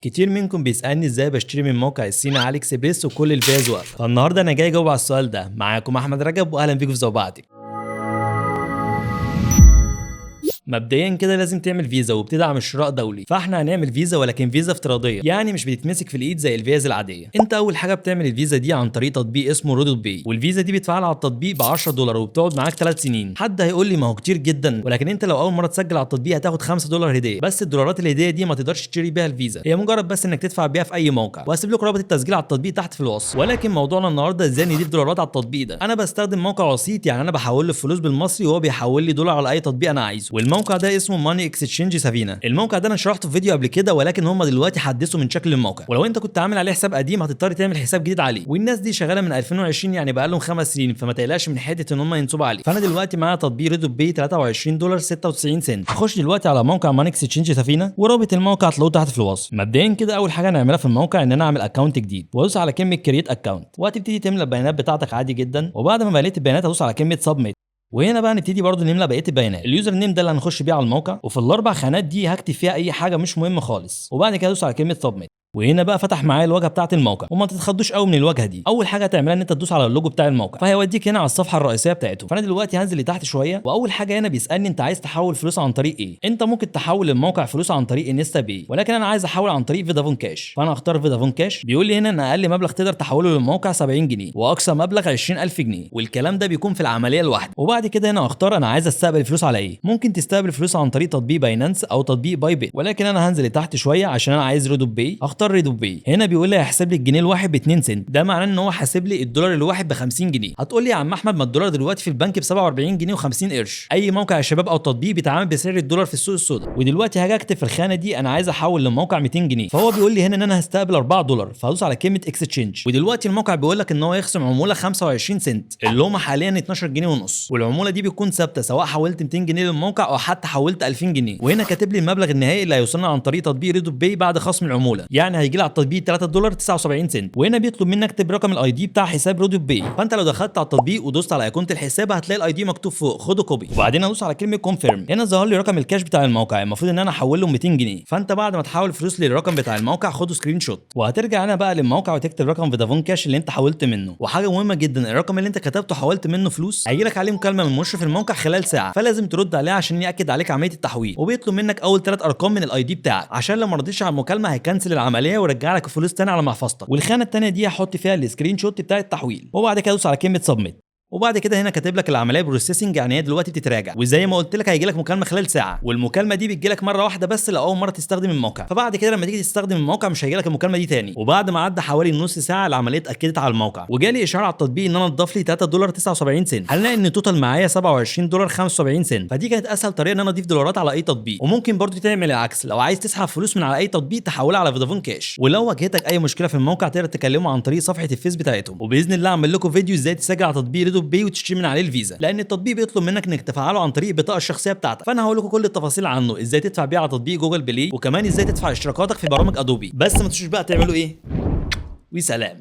كتير منكم بيسألني ازاي بشتري من موقع الصيني علي اكسبريس وكل الفيز واقفه. فالنهارده انا جاي اجاوب على السؤال ده. معاكم احمد رجب واهلا بيكم في زوبعتك. مبدئيا كده لازم تعمل فيزا وبتدعم الشراء دولي، فاحنا هنعمل فيزا ولكن فيزا افتراضيه، يعني مش بتتمسك في الايد زي الفيز العاديه. انت اول حاجه بتعمل الفيزا دي عن طريق تطبيق اسمه رودو باي، والفيزا دي بتفعل على التطبيق ب $10 وبتقعد معاك 3 سنين. حد هيقول لي ما هو كتير جدا، ولكن انت لو اول مره تسجل على التطبيق هتاخد $5 هديه، بس الدولارات الهديه دي ما تقدرش تشتري بيها الفيزا، هي مجرد بس انك تدفع بيها في اي موقع. وهسيب لكم رابط التسجيل على التطبيق تحت في الوصف. ولكن موضوعنا النهارده ازاي نضيف دولارات على التطبيق ده. انا بستخدم موقع وسيط، يعني انا بحول له الفلوس بالمصري وهو بيحول لي دولار على اي تطبيق انا عايزه، والموقع ده اسمه ماني اكستشينج سفينه. الموقع ده انا شرحته في فيديو قبل كده، ولكن هم دلوقتي حدثوا من شكل الموقع، ولو انت كنت عامل عليه حساب قديم هتضطر تعمل حساب جديد عليه. والناس دي شغاله من 2020، يعني بقى لهم 5 سنين، فما تقلقش من حته ان هم ينصبوا عليه. فانا دلوقتي معايا تطبيق ريدو باي $23.96. هخش دلوقتي على موقع ماني اكستشينج سفينه، ورابط الموقع هتلاقوه تحت في الوصف. مبدئيا كده اول حاجه نعملها في الموقع ان انا اعمل اكونت جديد، وادوس على كلمه كرييت اكونت، وهتبتدي تملى البيانات بتاعتك عادي جدا. وبعد ما مليت البيانات هدوس على كلمه سبميت، وهنا بقى نبتدي برضو نملى بقيه البيانات. اليوزر نيم ده اللي هنخش بيه على الموقع، وفي الاربع خانات دي هكتب فيها اي حاجه مش مهمه خالص. وبعد كده ادوس على كلمه سبميت، وهنا بقى فتح معايا الواجهه بتاعه الموقع. وما تتخضوش قوي من الواجهه دي، اول حاجه هتعملها ان انت تدوس على اللوجو بتاع الموقع، فهيوديك هنا على الصفحه الرئيسيه بتاعته. فانا دلوقتي هنزل لتحت شويه، واول حاجه هنا بيسالني انت عايز تحول فلوس عن طريق ايه. انت ممكن تحول للموقع فلوس عن طريق انستا باي، ولكن انا عايز احول عن طريق فودافون كاش، فانا هختار فودافون كاش. بيقول لي هنا ان اقل مبلغ تقدر تحوله للموقع 70 جنيه، واقصى مبلغ 20000 جنيه، والكلام ده بيكون في العمليه الواحده. وبعد كده هنا اختار انا عايز استقبل الفلوس على ايه. ممكن تستقبل فلوس عن طريق تطبيق باينانس او تطبيق باي بيت، ولكن انا هنزل لتحت شويه عشان انا عايز ريدو باي. هختار ريدو باي. هنا بيقول لي هيحسب لي الجنيه الواحد ب 2 سنت، ده معناه ان هو حاسب لي الدولار الواحد ب 50 جنيه. هتقول لي يا عم احمد ما الدولار دلوقتي في البنك ب 47 جنيه و50 قرش. اي موقع يا شباب او تطبيق بيتعامل بسعر الدولار في السوق السوداء. ودلوقتي هاجي اكتب في الخانه دي انا عايز احول للموقع 200 جنيه، فهو بيقول لي هنا ان انا هستقبل $4، فهدوس على كلمه اكستشينج. ودلوقتي الموقع بيقول لك ان هو يخصم عموله 25 سنت اللي هم حاليا 12 جنيه ونص، والعموله دي بتكون ثابته سواء حولت 200 جنيه للموقع او حتى حولت 2000 جنيه. وهنا كاتب لي المبلغ النهائي اللي هيوصلنا عن طريق تطبيق ريدو باي بعد خصم العموله، يعني هيجي لي على التطبيق $3.79. وهنا بيطلب منك تكتب رقم الاي دي بتاع حساب ريدو باي. فانت لو دخلت على التطبيق ودوست على ايقونه الحساب هتلاقي الاي دي مكتوب فوق، خده كوبي. وبعدين ادوس على كلمه كونفيرم. هنا ظهر لي رقم الكاش بتاع الموقع، المفروض ان انا احول له 200 جنيه. فانت بعد ما تحول فلوس للرقم بتاع الموقع خده سكرين شوت، وهترجع هنا بقى للموقع وتكتب رقم فودافون كاش اللي انت حولت منه. وحاجه مهمه جدا، الرقم اللي انت كتبته حولت منه فلوس هيجي لك عليه مكالمه من مشرف الموقع خلال ساعه، فلازم ترد عليه عشان ياكد عليك عمليه التحويل. وبيطلب منك اول 3 ارقام من الاي دي بتاعك، عشان لو ما رضيتش على المكالمه هيكنسل العمليه ويرجع لك الفلوس تاني على محفظتك. والخانه الثانيه دي هحط فيها السكرين شوت بتاع التحويل. وبعد كده ادوس على كلمه سبميت، وبعد كده هنا كاتب لك العمليه بروسيسنج، يعني هي دلوقتي بتتراجع. وزي ما قلت لك هيجي لك مكالمه خلال ساعه، والمكالمه دي بتجي لك مره واحده بس لو اول مره تستخدم الموقع. فبعد كده لما تيجي تستخدم الموقع مش هيجي لك المكالمه دي تاني. وبعد ما عدى حوالي نص ساعه العمليه اتاكدت على الموقع، وجالي اشاره على التطبيق ان انا اتضاف لي $3.79. هنلاقي ان التوتال معايا $27.75. فدي كانت اسهل طريقه ان انا اضيف دولارات على اي تطبيق. وممكن برضو تعمل العكس، لو عايز تسحب فلوس من على اي تطبيق تحولها على فودافون كاش. ولو واجهتك اي مشكله في الموقع تقدر تكلمه عن طريق صفحه الفيس بتاعتهم. وباذن الله اعمل لكم فيديو ازاي تسجل على تطبيق ريدو باي وتشتري من عليه الفيزا، لان التطبيق بيطلب منك انك تفعله عن طريق البطاقه الشخصيه بتاعتك. فانا هقول لكم كل التفاصيل عنه، ازاي تدفع بيه على تطبيق جوجل بلاي، وكمان ازاي تدفع اشتراكاتك في برامج ادوبي. بس ما تنسوش بقى تعملوا ايه، وسلام.